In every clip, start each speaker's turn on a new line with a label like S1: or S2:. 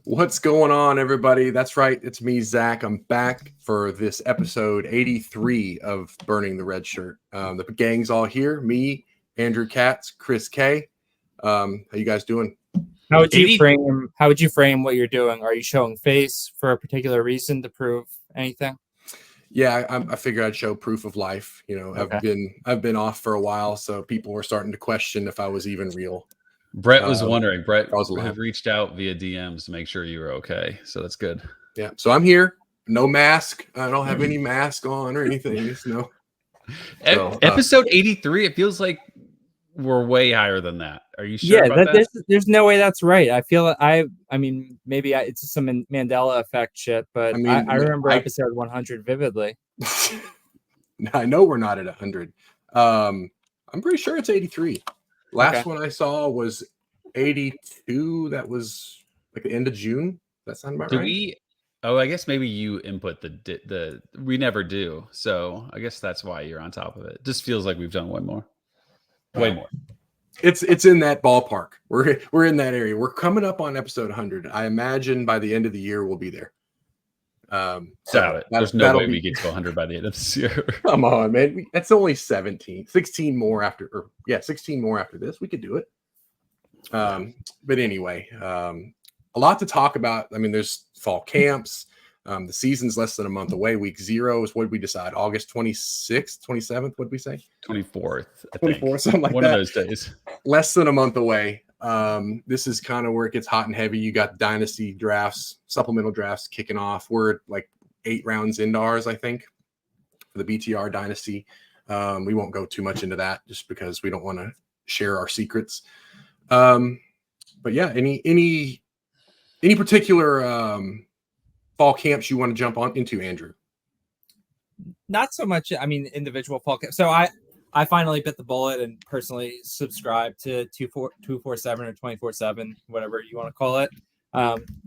S1: What's going on, everybody? That's right. It's me, Zach. I'm back for this episode 83 of Burning the Red Shirt. The gang's all here. Me, Andrew Katz, Chris K. How you guys doing?
S2: How would you frame what you're doing? Are you showing face for a particular reason to prove anything?
S1: Yeah, I figured I'd show proof of life. You know,
S2: Okay.
S1: I've been off for a while, so people were starting to question if I was even real.
S3: Brett was wondering. Brett
S1: had
S3: reached out via DMs to make sure you were okay. So that's good.
S1: Yeah. So I'm here. No mask. I don't have any mask on or anything. Just no.
S3: So, episode 83. It feels like we're way higher than that. Are you sure about that?
S2: There's no way that's right. I feel I mean, maybe it's some Mandela effect shit, but I remember episode 100 vividly.
S1: I know we're not at 100. I'm pretty sure it's 83. Last one I saw was 82. That was like the end of June. That sound about right?
S3: I guess maybe you input the we never do. So I guess that's why you're on top of it. It just feels like we've done way more.
S1: It's in that ballpark. We're in that area. We're coming up on episode 100. I imagine by the end of the year we'll be there.
S3: There's no way we get to 100 by the end of this year.
S1: Come on, man. That's only 16 more after this. We could do it. But anyway, a lot to talk about. I mean, there's fall camps. The season's less than a month away. Week 0 is what did we decide? August 26th, 27th, what did we say?
S3: 24th.
S1: 24th, something like
S3: One
S1: that.
S3: of those days.
S1: Less than a month away. This is kind of where it gets hot and heavy. You got dynasty drafts, supplemental drafts kicking off. We're like 8 rounds into ours, I think, for the BTR dynasty. We won't go too much into that just because we don't want to share our secrets. But yeah, any particular fall camps you want to jump on into, Andrew?
S2: Not so much. I mean, individual fall camps. So I finally bit the bullet and personally subscribed to 247 or 24/7, whatever you want to call it.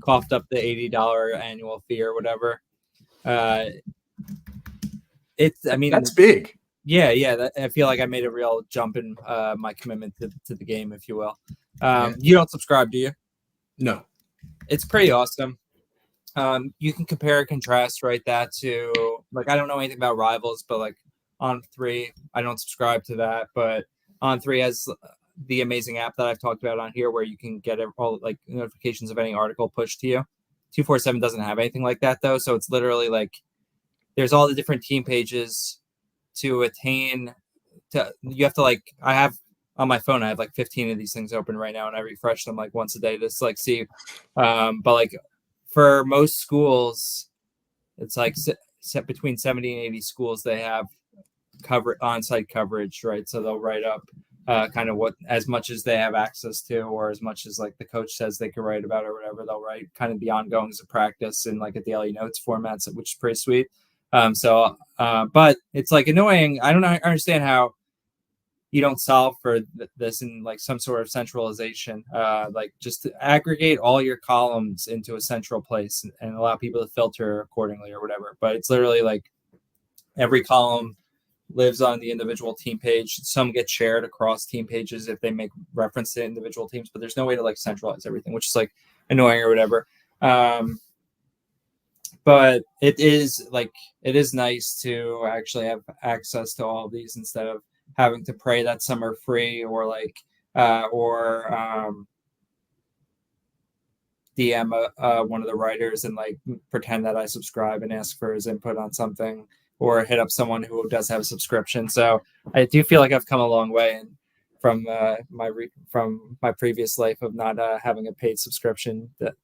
S2: Coughed up the $80 annual fee or whatever. That's
S1: big.
S2: Yeah. I feel like I made a real jump in my commitment to the game, if you will. You don't subscribe, do you?
S1: No.
S2: It's pretty awesome. You can compare and contrast, right? That to like I don't know anything about Rivals, but like On 3, I don't subscribe to that, but On 3 has the amazing app that I've talked about on here, where you can get all like notifications of any article pushed to you. 247 doesn't have anything like that though, so it's literally like there's all the different team pages to attain. You have to like I have on my phone. I have like 15 of these things open right now, and I refresh them like once a day to like see. But like for most schools, it's like set between 70 and 80 schools. They have on-site coverage, right? So they'll write up kind of what as much as they have access to, or as much as like the coach says they can write about or whatever. They'll write kind of the ongoings of practice in like a daily notes format, which is pretty sweet. But it's like annoying. I don't understand how you don't solve for this in like some sort of centralization, like just to aggregate all your columns into a central place and allow people to filter accordingly or whatever. But it's literally like every column lives on the individual team page. Some get shared across team pages if they make reference to individual teams, but there's no way to like centralize everything, which is like annoying or whatever. But it is nice to actually have access to all of these instead of having to pray that some are free or like DM one of the writers and like pretend that I subscribe and ask for his input on something, or hit up someone who does have a subscription. So I do feel like I've come a long way from my previous life of not having a paid subscription that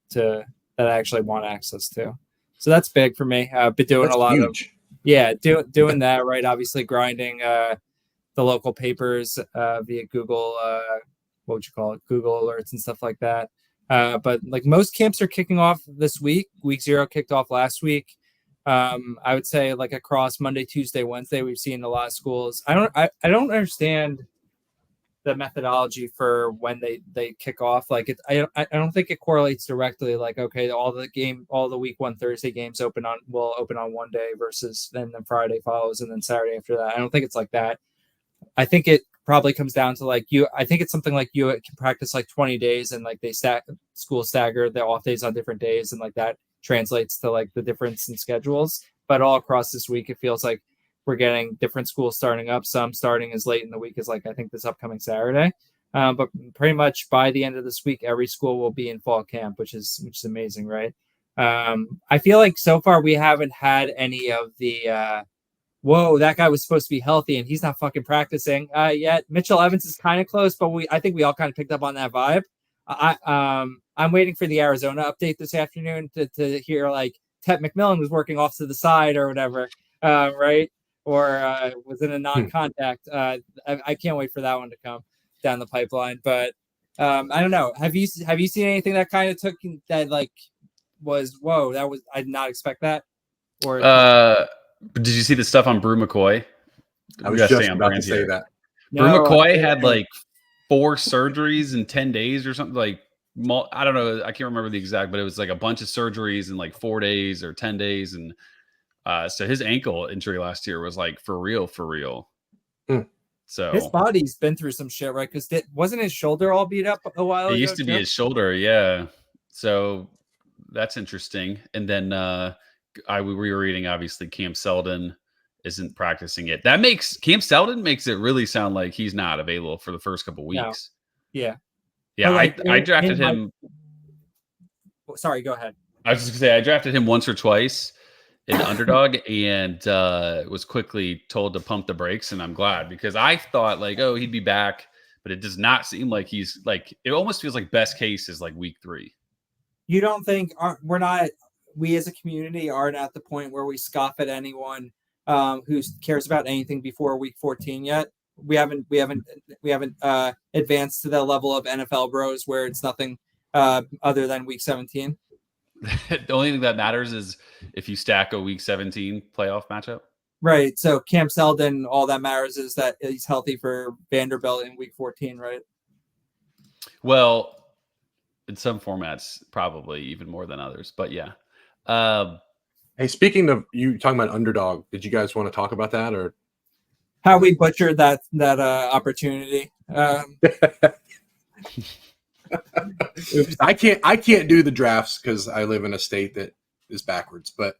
S2: I actually want access to. So that's big for me. I've been doing doing that, right? Obviously grinding the local papers via Google, what would you call it? Google alerts and stuff like that. But like most camps are kicking off this week. Week 0 kicked off last week. I would say like across Monday, Tuesday, Wednesday, we've seen a lot of schools. I don't understand the methodology for when they kick off. Like I don't think it correlates directly. Like, okay, all the week 1 Thursday games will open on one day versus then the Friday follows and then Saturday after that. I don't think it's like that. I think it probably comes down to like you. I think it's something like you can practice like 20 days and like they school stagger the off days on different days, and like that translates to like the difference in schedules. But all across this week, it feels like we're getting different schools starting up. Some starting as late in the week as like I think this upcoming Saturday. But pretty much by the end of this week, every school will be in fall camp, which is amazing, right? I feel like so far we haven't had any of the whoa, that guy was supposed to be healthy and he's not fucking practicing yet. Mitchell Evans is kind of close, but I think we all kind of picked up on that vibe. I'm waiting for the Arizona update this afternoon to hear like Tet McMillan was working off to the side or whatever, right? Or was in a non-contact. I can't wait for that one to come down the pipeline. But I don't know. Have you seen anything that kind of took that like was whoa? That was I did not expect that. Or
S3: did you see the stuff on Brew McCoy?
S1: I was just about to say that.
S3: Brew McCoy had like 4 surgeries in 10 days or something. Like I don't know. I can't remember the exact, but it was like a bunch of surgeries in like 4 days or 10 days, and so his ankle injury last year was like for real. So
S2: his body's been through some shit, right? Because wasn't his shoulder all beat up a while ago?
S3: It used to be his shoulder, yeah. So that's interesting. And then we were reading, obviously, Cam Seldon isn't practicing it. That makes Cam Seldon makes it really sound like he's not available for the first couple weeks.
S2: No.
S3: Yeah.
S2: Like,
S3: I drafted him.
S2: Sorry, go ahead.
S3: I was just gonna say I drafted him once or twice in Underdog and was quickly told to pump the brakes, and I'm glad because I thought like, oh, he'd be back, but it does not seem like he's like. It almost feels like best case is like week 3.
S2: You don't think we as a community aren't at the point where we scoff at anyone who cares about anything before week 14 yet? We haven't advanced to the level of NFL bros where it's nothing other than week 17.
S3: The only thing that matters is if you stack a week 17 playoff matchup.
S2: Right. So Cam Seldon, all that matters is that he's healthy for Vanderbilt in week 14, right?
S3: Well, in some formats, probably even more than others, but yeah.
S1: Hey, speaking of you talking about Underdog, did you guys want to talk about that or
S2: how we butchered that opportunity?
S1: I can't do the drafts because I live in a state that is backwards, but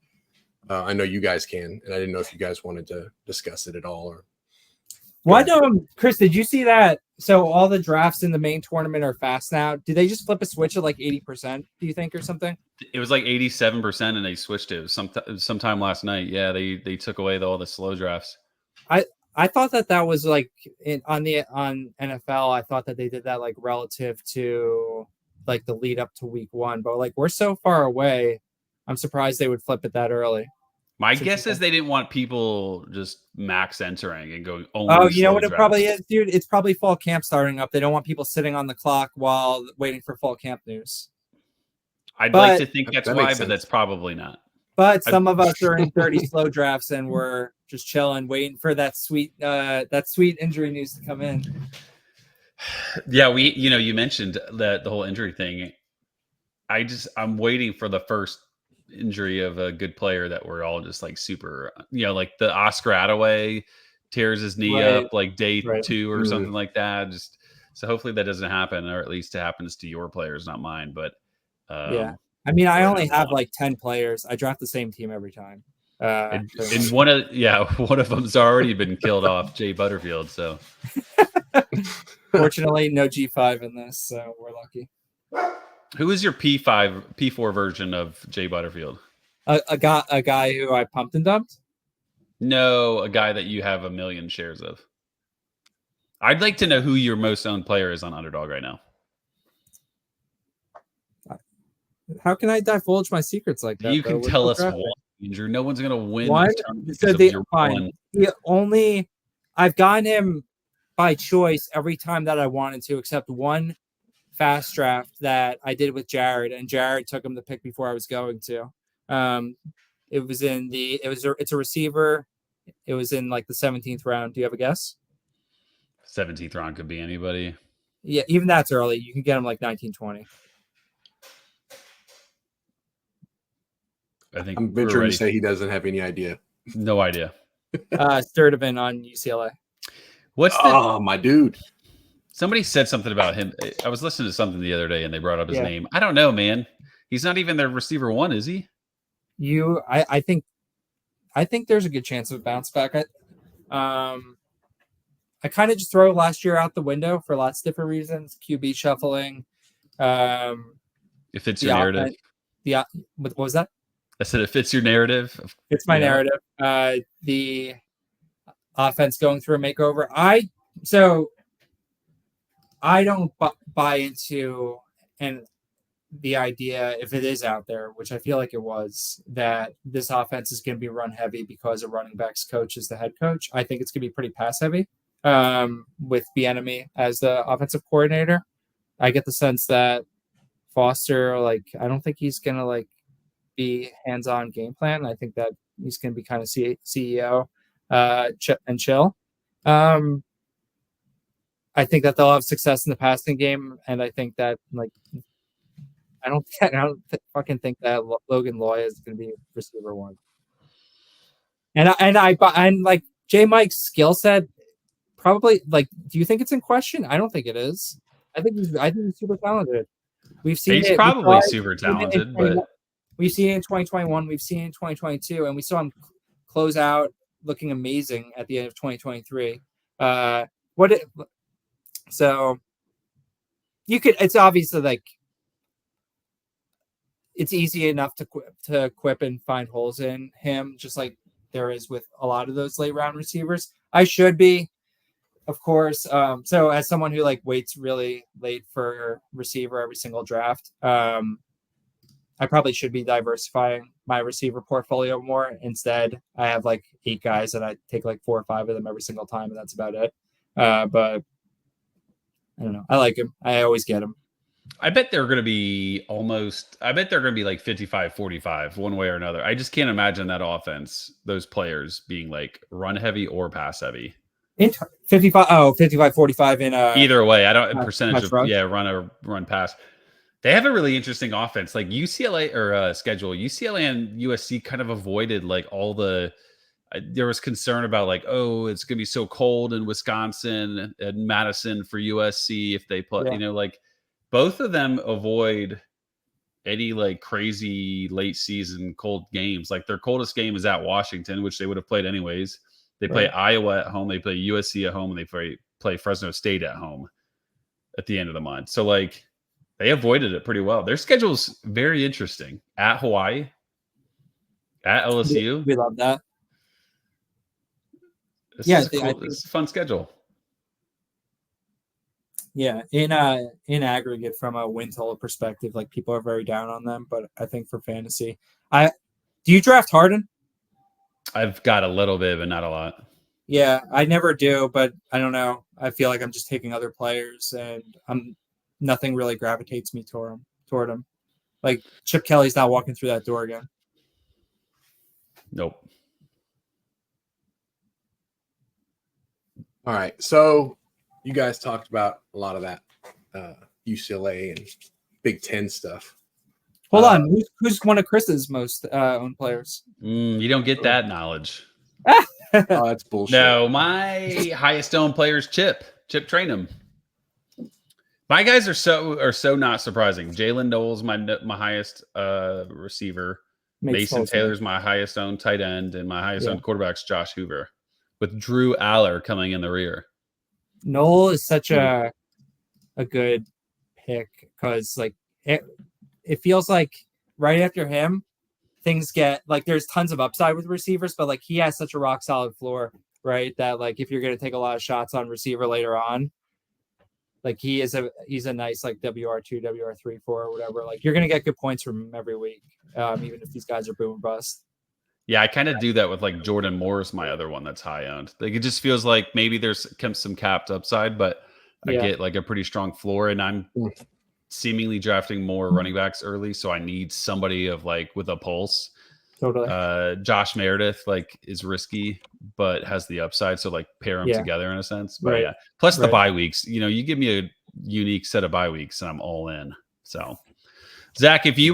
S1: I know you guys can, and I didn't know if you guys wanted to discuss it at all. Or
S2: why don't Chris? Did you see that? So all the drafts in the main tournament are fast now. Did they just flip a switch at like 80%? Do you think or something?
S3: It was like 87%, and they switched it sometime last night. Yeah, they took away all the slow drafts.
S2: I thought that was like on NFL. I thought that they did that like relative to like the lead up to week 1, but like we're so far away. I'm surprised they would flip it that early.
S3: My guess is they didn't want people just max entering and going.
S2: Oh, you know what it probably is, dude? It's probably fall camp starting up. They don't want people sitting on the clock while waiting for fall camp news.
S3: I'd like to think that's why, but that's probably not.
S2: But some of us are in 30 slow drafts and we're just chilling, waiting for that sweet injury news to come in.
S3: Yeah, you mentioned the whole injury thing. I'm waiting for the first injury of a good player that we're all just like super, like the Oscar Attaway tears his knee up like day 2 or something like that. Just so hopefully that doesn't happen, or at least it happens to your players, not mine. But
S2: yeah. I mean, I only have like 10 players. I draft the same team every time.
S3: And one of them's already been killed off, Jay Butterfield. So
S2: fortunately, no G5 in this, so we're lucky.
S3: Who is your P4 version of Jay Butterfield?
S2: A guy who I pumped and dumped?
S3: No, a guy that you have a million shares of. I'd like to know who your most owned player is on Underdog right now.
S2: How can I divulge my secrets like that?
S3: You can tell us why, Andrew. No one's going to win.
S2: I've gotten him by choice every time that I wanted to, except one fast draft that I did with Jared, and Jared took him the pick before I was going to. It's a receiver. It was in like the 17th round. Do you have a guess?
S3: 17th round could be anybody.
S2: Yeah, even that's early. You can get him like 1920.
S3: I think
S1: I'm venturing to say he doesn't have any idea.
S3: No idea.
S2: Sturdivant on UCLA.
S3: What's the?
S1: Oh, my dude.
S3: Somebody said something about him. I was listening to something the other day, and they brought up his
S2: Yeah.
S3: name. I don't know, man. He's not even their receiver one, is he?
S2: I think there's a good chance of a bounce back. I kind of just throw last year out the window for lots of different reasons. QB shuffling.
S3: If it's your narrative.
S2: What was that?
S3: I said it fits your narrative.
S2: It's my narrative. The offense going through a makeover. I don't buy into the idea, if it is out there, which I feel like it was, that this offense is going to be run heavy because a running backs coach is the head coach. I think it's going to be pretty pass heavy with Bieniemy as the offensive coordinator. I get the sense that Foster, I don't think he's going to be hands-on game plan. I think that he's going to be kind of CEO and chill. I think that they'll have success in the passing game, and I think that I don't fucking think that Logan Loy is going to be receiver one. And J Mike's skill set probably do you think it's in question? I don't think it is. I think he's super talented. We've seen
S3: he's probably super talented, but
S2: we've seen it in 2021, we've seen it in 2022, and we saw him close out looking amazing at the end of 2023. So you could. It's obviously it's easy enough to equip and find holes in him, just like there is with a lot of those late round receivers. I should be, of course. So as someone who waits really late for receiver every single draft, I probably should be diversifying my receiver portfolio more. Instead, I have 8 guys and I take 4 or 5 of them every single time, and that's about it. But I don't know. I like him. I always get him.
S3: I bet they're going to be 55-45 one way or another. I just can't imagine that offense, those players being run heavy or pass heavy.
S2: In 55-45 in
S3: either way. I don't percentage of run pass. They have a really interesting offense. UCLA or schedule. UCLA and USC kind of avoided all the. There was concern about it's going to be so cold in Wisconsin and Madison for USC if they play. Yeah. Both of them avoid any
S2: crazy
S3: late season cold games. Their coldest game is at Washington, which they would have played anyways. They play Iowa at home. They play USC at home, and they play Fresno State at home at the end of the month. So they avoided it pretty well. Their schedule's very interesting. At Hawaii, at LSU.
S2: We love that.
S3: It's a fun schedule.
S2: Yeah, in aggregate, from a win total perspective, people are very down on them. But I think for fantasy, do you draft Harden?
S3: I've got a little bit, but not a lot.
S2: Yeah, I never do, but I don't know. I feel like I'm just taking other players, and nothing really gravitates me toward him. Chip Kelly's not walking through that door again.
S3: Nope.
S1: All right, so you guys talked about a lot of that UCLA and Big Ten stuff.
S2: Hold on, who's one of Chris's most owned players?
S3: You don't get that knowledge.
S1: Oh, that's bullshit.
S3: No, my highest owned player is Chip Trainum. My guys are so not surprising. Jalen Knowles, my highest receiver. Mason Taylor's my highest owned tight end, and my highest owned quarterback's Josh Hoover, with Drew Aller coming in the rear.
S2: Noel is such a good pick because it feels like right after him, things get there's tons of upside with receivers, but he has such a rock solid floor, right? That if you're going to take a lot of shots on receiver later on, he's a nice WR2, WR3, 4 or whatever. You're going to get good points from him every week, even if these guys are boom and bust.
S3: Yeah, I kind of do that with Jordan Moore's my other one that's high owned. It just feels like maybe there's some capped upside, but I get a pretty strong floor, and I'm seemingly drafting more running backs early, so I need somebody with a pulse.
S2: Totally.
S3: Josh Meredith is risky, but has the upside, so pair them together in a sense. But plus the bye weeks. You give me a unique set of bye weeks, and I'm all in. So. Zach, if you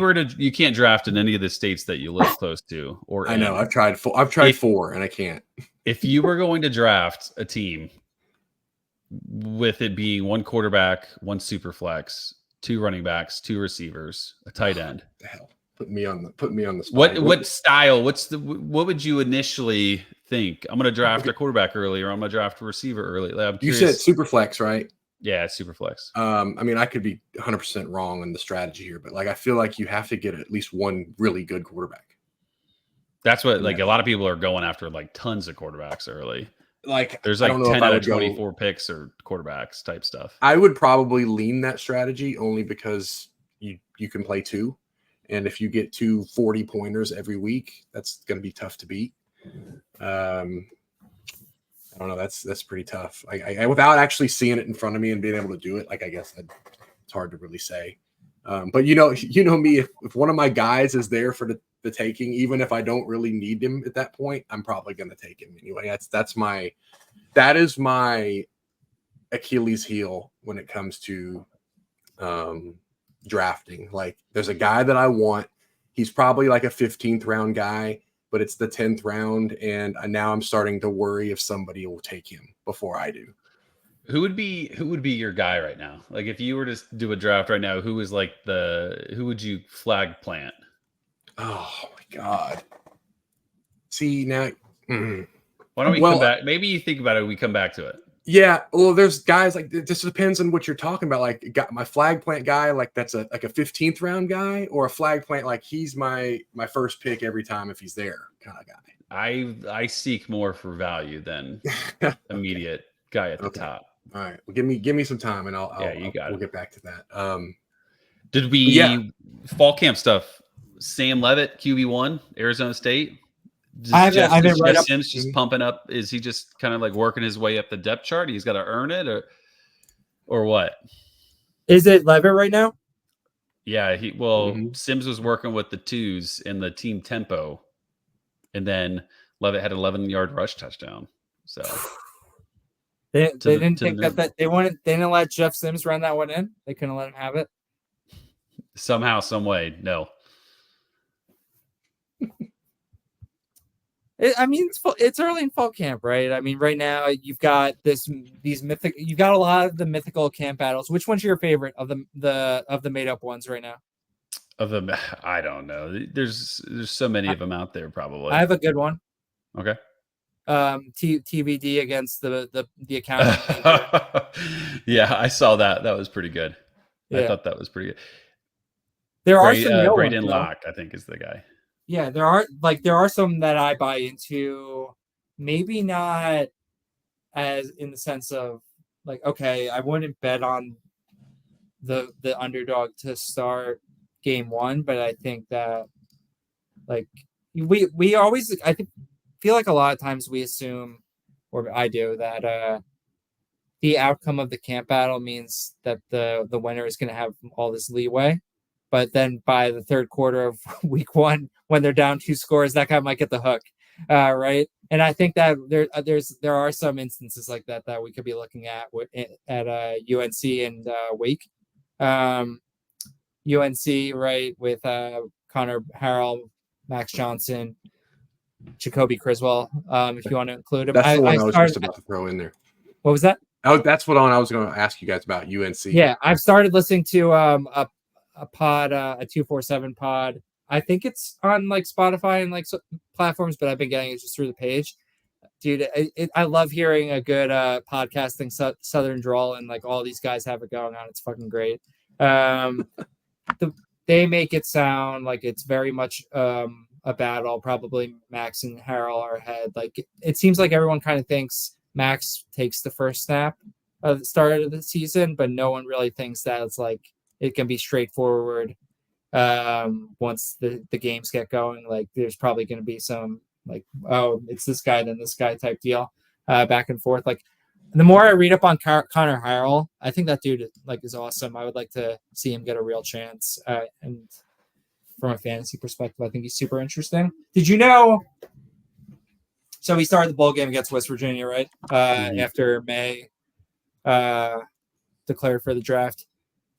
S3: can't draft in any of the states that you live close to, or
S1: I know I've tried 4 and I can't.
S3: If you were going to draft a team with it being one quarterback, one super flex, 2 running backs, 2 receivers, a tight end.
S1: What the hell? Put me on the spot.
S3: What style? What would you initially think? I'm going to draft a quarterback early, or I'm going to draft a receiver early. I'm
S1: You
S3: curious.
S1: said super flex, right?
S3: Yeah, super flex.
S1: I mean, I could be 100% wrong on the strategy here, but like I feel like you have to get at least one really good quarterback.
S3: That's what like a lot of people are going after, like tons of quarterbacks early.
S1: Like
S3: there's
S1: I
S3: like
S1: don't know
S3: 10
S1: if I
S3: out of
S1: would
S3: 24 picks or quarterbacks type stuff.
S1: I would probably lean that strategy only because you can play 2. And if you get 2 40-pointers every week, that's going to be tough to beat. I don't know. That's pretty tough. I without actually seeing it in front of me and being able to do it, like I guess it's hard to really say. But you know me. If one of my guys is there for the taking, even if I don't really need him at that point, I'm probably going to take him anyway. That is my Achilles heel when it comes to drafting. Like there's a guy that I want. He's probably like a 15th round guy, but it's the 10th round, and now I'm starting to worry if somebody will take him before I do.
S3: Who would be your guy right now? Like if you were to do a draft right now, who would you flag plant?
S1: Oh my God. See now.
S3: Why don't we come back? Maybe you think about it. We come back to it.
S1: Yeah. Well, there's guys like it just depends on what you're talking about. Like got my flag plant guy, like that's a 15th round guy, or a flag plant like he's my first pick every time if he's there kind of guy.
S3: I seek more for value than immediate guy at the top.
S1: All right. Well, give me some time and we'll get back to that.
S3: Did we fall camp stuff? Sam Levitt, QB1, Arizona State.
S2: I've been right up.
S3: Sims just pumping up. Is he just kind of like working his way up the depth chart? He's got to earn it, or what?
S2: Is it Levitt right now?
S3: Yeah. Sims was working with the 2s in the team tempo, and then Levitt had an 11-yard rush touchdown. So
S2: they didn't think that they didn't let Jeff Sims run that one in. They couldn't let him have it.
S3: Somehow, some way, no.
S2: It's early in fall camp, right? I mean, right now you've got you've got a lot of the mythical camp battles. Which one's your favorite of the made up ones right now?
S3: Of them, I don't know. There's so many of them out there. Probably.
S2: I have a good one.
S3: Okay.
S2: TVD against the account.
S3: Yeah, I saw that. That was pretty good. Yeah. I thought that was pretty good.
S2: There are some
S3: Braden Locke, I think, is the guy.
S2: Yeah, there are some that I buy into, maybe not as in the sense of like, okay, I wouldn't bet on the underdog to start game 1, but I think that like we always feel like a lot of times we assume, or I do, that the outcome of the camp battle means that the winner is going to have all this leeway. But then by the third quarter of week 1, when they're down 2 scores, that guy might get the hook, right? And I think that there are some instances like that we could be looking at UNC and Wake. UNC, right, with Connor Harrell, Max Johnson, Jacoby Criswell, if you want to include him.
S1: That's the one I was just about to throw in there.
S2: What was that?
S1: That's what I was going to ask you guys about, UNC.
S2: Yeah, I've started listening to a pod, a 247 pod. I think it's on like Spotify and like platforms, but I've been getting it just through the page. Dude, I love hearing a good podcasting Southern drawl, and like all these guys have it going on. It's fucking great. They make it sound like it's very much a battle. Probably Max and Harrell are ahead. Like it seems like everyone kind of thinks Max takes the first snap at the start of the season, but no one really thinks that it's like it can be straightforward once the games get going. Like there's probably going to be some like, oh, it's this guy, then this guy type deal back and forth. Like the more I read up on Connor Harrell, I think that dude like is awesome. I would like to see him get a real chance. And from a fantasy perspective, I think he's super interesting. Did you know? So he started the bowl game against West Virginia, right? After May declared for the draft.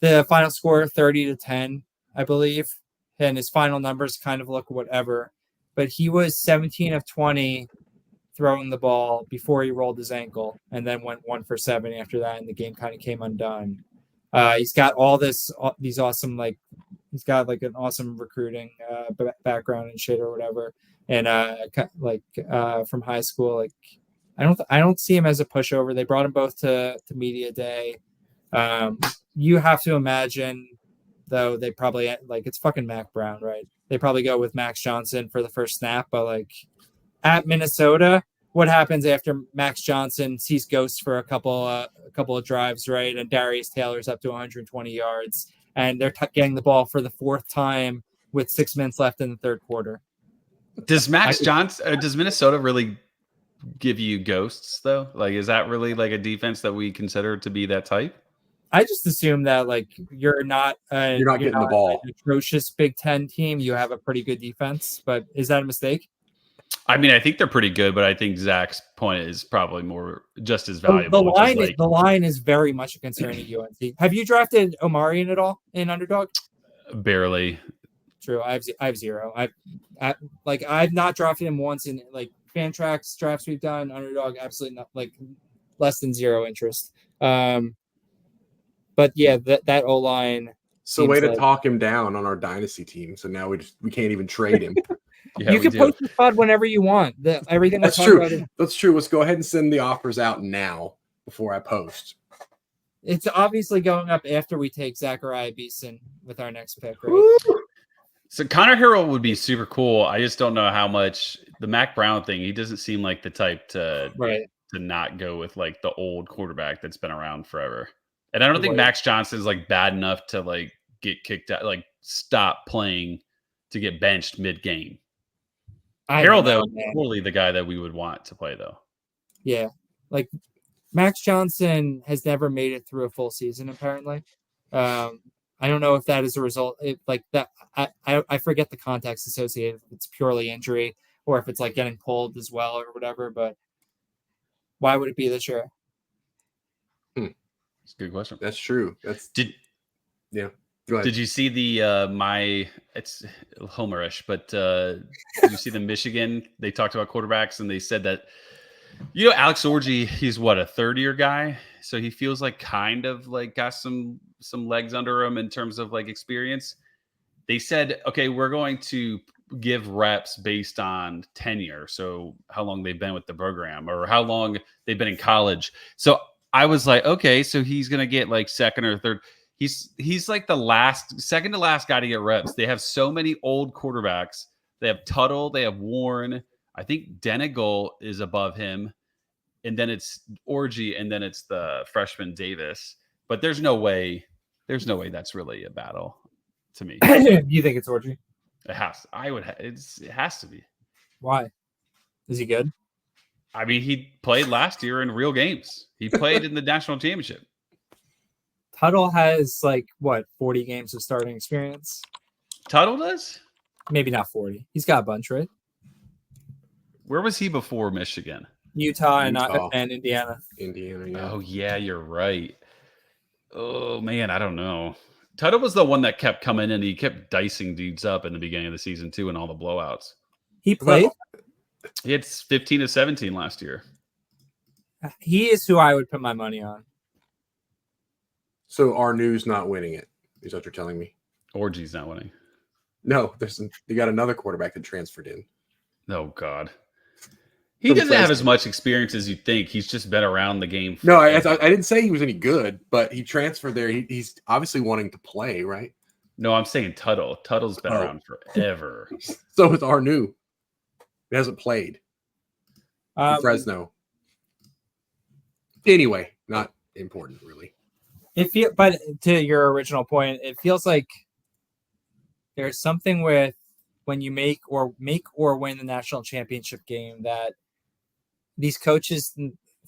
S2: The final score 30-10, I believe, and his final numbers kind of look whatever. But he was 17 of 20 throwing the ball before he rolled his ankle, and then went 1 for 7 after that, and the game kind of came undone. He's got these awesome, like, he's got like an awesome recruiting background and shit or whatever, and from high school, like I don't see him as a pushover. They brought them both to media day. You have to imagine, though, they probably, like, it's fucking Mac Brown, right? They probably go with Max Johnson for the first snap, but like at Minnesota, what happens after Max Johnson sees ghosts for a couple of drives, right? And Darius Taylor's up to 120 yards, and they're getting the ball for the 4th time with 6 minutes left in the 3rd quarter.
S3: Does does Minnesota really give you ghosts though? Like, is that really like a defense that we consider to be that type?
S2: I just assume that, like, you're not
S1: getting the ball.
S2: An atrocious Big Ten team. You have a pretty good defense, but is that a mistake?
S3: I mean, I think they're pretty good, but I think Zach's point is probably more just as valuable.
S2: The line is very much a concern at UNC. Have you drafted Omarion at all in Underdog?
S3: Barely.
S2: True. I have 0. I've not drafted him once in like Fantrax drafts we've done. Underdog, absolutely not, like less than 0 interest. But yeah, that O line.
S1: So way to talk him down on our dynasty team. So now we can't even trade him.
S3: Yeah,
S2: you can post the pod whenever you want. Everything
S1: that's true. That's true. Let's go ahead and send the offers out now before I post.
S2: It's obviously going up after we take Zachariah Beeson with our next pick, right?
S3: Woo! So Connor Harrell would be super cool. I just don't know how much the Mac Brown thing. He doesn't seem like the type to not go with like the old quarterback that's been around forever. And I don't think Max Johnson's like bad enough to like get kicked out, like stop playing to get benched mid-game. Harold, though, is totally the guy that we would want to play, though.
S2: Yeah. Like, Max Johnson has never made it through a full season, apparently. I don't know if that is a result. I forget the context associated if it's purely injury or if it's like getting pulled as well or whatever, but why would it be this year?
S3: That's a good question.
S1: That's true. Yeah. Go ahead.
S3: Did you see the it's homerish, but did you see the Michigan? They talked about quarterbacks and they said that, Alex Orji, he's what, a 3rd-year guy, so he feels like kind of like got some legs under him in terms of like experience. They said, okay, we're going to give reps based on tenure, so how long they've been with the program or how long they've been in college. So I was like, okay, so he's gonna get like 2nd or 3rd. He's like the second to last guy to get reps. They have so many old quarterbacks. They have Tuttle, they have Warren. I think Denegal is above him, and then it's Orgy, and then it's the freshman Davis. But there's no way that's really a battle to me.
S2: You think it's Orgy?
S3: It has. It has to be.
S2: Why? Is he good?
S3: I mean, he played last year in real games. He played in the national championship.
S2: Tuttle has 40 games of starting experience.
S3: Tuttle does?
S2: Maybe not 40. He's got a bunch, right?
S3: Where was he before Michigan?
S2: Utah. And Indiana.
S1: Indiana, yeah.
S3: Oh, yeah, you're right. Oh, man, I don't know. Tuttle was the one that kept coming in. He kept dicing dudes up in the beginning of the season, too, and all the blowouts.
S2: He played?
S3: He had 15 to 17 last year.
S2: He is who I would put my money on.
S1: So Arnew's not winning it, is what you're telling me?
S3: Orgy's not winning.
S1: No, you got another quarterback that transferred in.
S3: Oh, God. He doesn't have as much experience as you think. He's just been around the game.
S1: No, I didn't say he was any good, but he transferred there. He's obviously wanting to play, right?
S3: No, I'm saying Tuttle. Tuttle's been around forever.
S1: So is Arnew. He hasn't played. Fresno. Anyway, not important, really.
S2: But to your original point, it feels like there's something with when you make or win the national championship game that these coaches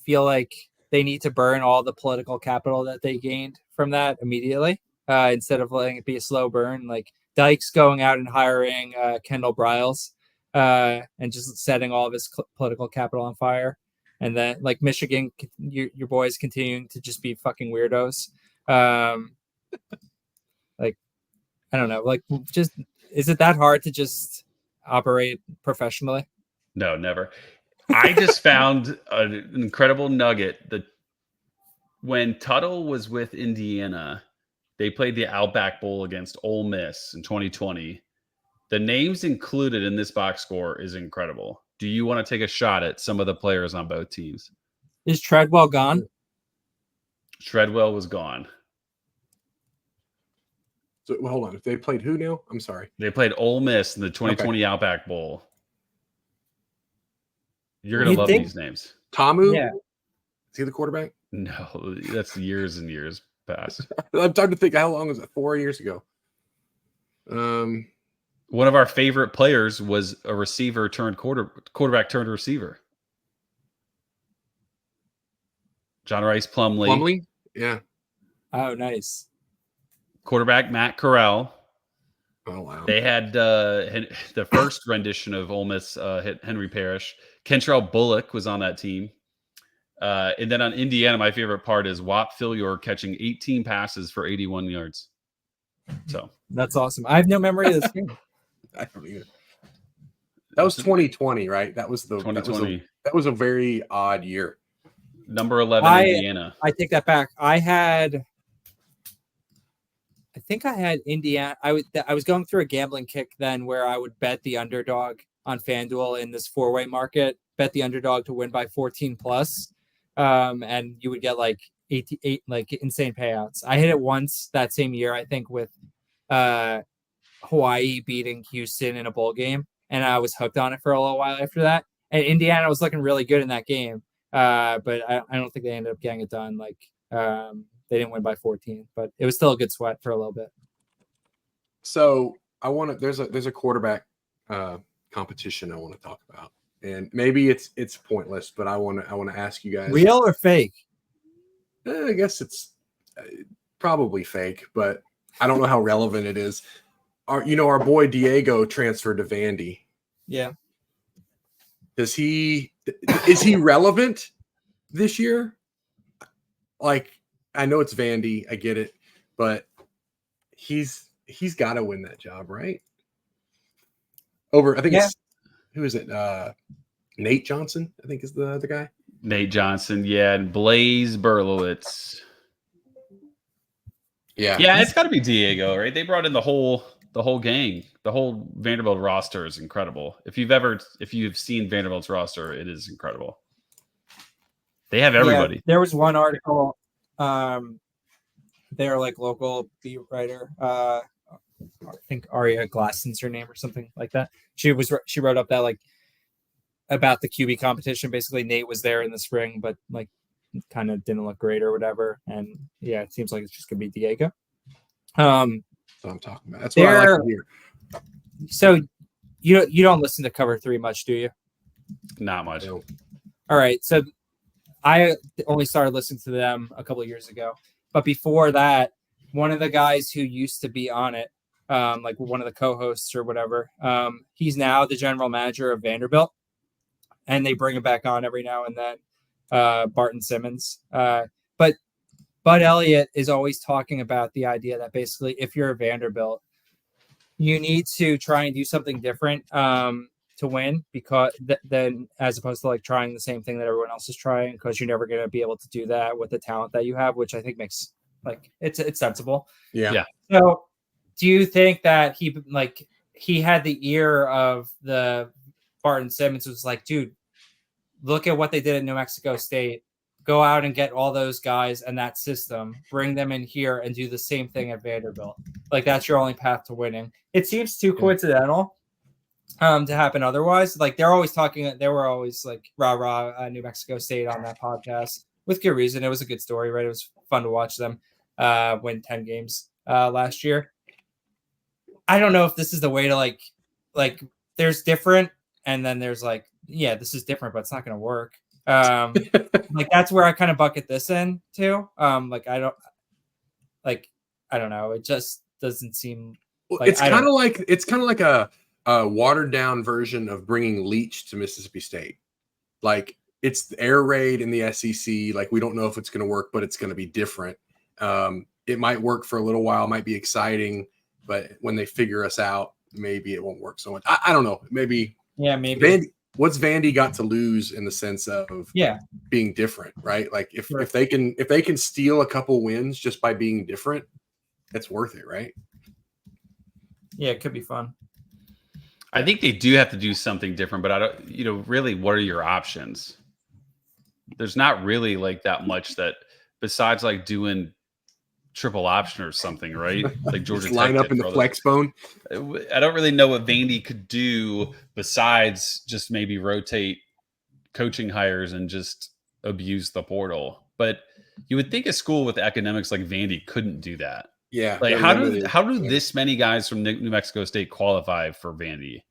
S2: feel like they need to burn all the political capital that they gained from that immediately instead of letting it be a slow burn. Like Dykes going out and hiring Kendall Briles and just setting all of his political capital on fire. And then like Michigan, your boys continuing to just be fucking weirdos. Like, I don't know, like is it that hard to just operate professionally?
S3: No, never. I just found an incredible nugget that when Tuttle was with Indiana, they played the Outback Bowl against Ole Miss in 2020. The names included in this box score is incredible. Do you want to take a shot at some of the players on both teams?
S2: Is Treadwell gone?
S3: Treadwell was gone.
S1: So hold on. If they played who now? I'm sorry.
S3: They played Ole Miss in the 2020 Outback Bowl. You're going to love these names.
S1: Tamu?
S2: Yeah.
S1: Is he the quarterback?
S3: No, that's years and years past.
S1: I'm trying to think. How long was it? 4 years ago.
S3: One of our favorite players was a receiver turned quarterback turned receiver. John Rice Plumlee.
S1: Plumlee? Yeah.
S2: Oh, nice.
S3: Quarterback Matt Corral.
S1: Oh, wow.
S3: They had the first rendition of Ole Miss Henry Parrish. Kentrell Bullock was on that team. And then on Indiana, my favorite part is Whop Philyor catching 18 passes for 81 yards. So
S2: that's awesome. I have no memory of this game.
S1: I don't either. That was 2020, right? That was the
S3: 2020.
S1: That was a very odd year.
S3: Number 11, Indiana.
S2: I take that back. I think I had Indiana. I was going through a gambling kick then where I would bet the underdog on FanDuel in this 4-way market, bet the underdog to win by 14 plus. And you would get like 88, like insane payouts. I hit it once that same year, I think, with Hawaii beating Houston in a bowl game. And I was hooked on it for a little while after that. And Indiana was looking really good in that game. But I don't think they ended up getting it done. Like, they didn't win by 14, but it was still a good sweat for a little bit.
S1: So there's a quarterback competition I want to talk about, and maybe it's pointless, but I want to ask you guys,
S2: real or fake?
S1: I guess it's probably fake, but I don't know how relevant it is. Our boy Diego transferred to Vandy.
S2: Yeah.
S1: Is he relevant this year? Like, I know it's Vandy, I get it, but he's got to win that job, right? I think it's who is it? Nate Johnson, I think is the other guy.
S3: Nate Johnson, yeah, and Blaze Berlowitz.
S1: Yeah,
S3: it's got to be Diego, right? They brought in the whole gang. The whole Vanderbilt roster is incredible. If you've seen Vanderbilt's roster, it is incredible. They have everybody.
S2: Yeah, there was one article. They're like local beat writer. I think Aria Glasson's her name or something like that. She wrote up that like about the QB competition. Basically, Nate was there in the spring, but like kind of didn't look great or whatever. And yeah, it seems like it's just gonna be Diego.
S1: That's what I'm talking about. That's what I like to hear.
S2: So you don't listen to Cover 3 much, do you?
S3: Not much.
S1: No.
S2: All right. So I only started listening to them a couple of years ago. But before that, one of the guys who used to be on it, like one of the co-hosts or whatever, he's now the general manager of Vanderbilt. And they bring him back on every now and then, Barton Simmons. But Bud Elliott is always talking about the idea that basically if you're a Vanderbilt, you need to try and do something different to win, because then as opposed to like trying the same thing that everyone else is trying, because you're never going to be able to do that with the talent that you have, which I think makes like it's sensible.
S1: Yeah.
S2: So do you think that he had the ear of the Barton Simmons, was like, dude, look at what they did at New Mexico State. Go out and get all those guys and that system, bring them in here and do the same thing at Vanderbilt. Like, that's your only path to winning. It seems too coincidental to happen otherwise. Like, they were always like rah New Mexico State on that podcast with good reason. It was a good story, right? It was fun to watch them win 10 games last year. I don't know if this is the way to like there's different, and then there's like, yeah, this is different, but it's not going to work. Like, that's where I kind of bucket this in too. Like, I don't know. It just doesn't seem like
S1: it's kind of like a watered down version of bringing Leach to Mississippi State. Like, it's the air raid in the SEC. Like, we don't know if it's going to work, but it's going to be different. It might work for a little while, might be exciting, but when they figure us out, maybe it won't work so much. I don't know. Maybe.
S2: Yeah, maybe.
S1: what's Vandy got to lose in the sense of being different, right? Like if they can steal a couple wins just by being different, it's worth it, right?
S2: Yeah, it could be fun.
S3: I think they do have to do something different, but I don't, really, what are your options? There's not really like that much that besides like doing triple option or something, right? Like Georgia Tech
S1: line up in the flex bone.
S3: I don't really know what Vandy could do besides just maybe rotate coaching hires and just abuse the portal. But you would think a school with academics like Vandy couldn't do that.
S1: Yeah.
S3: Like how do this many guys from New Mexico State qualify for Vandy?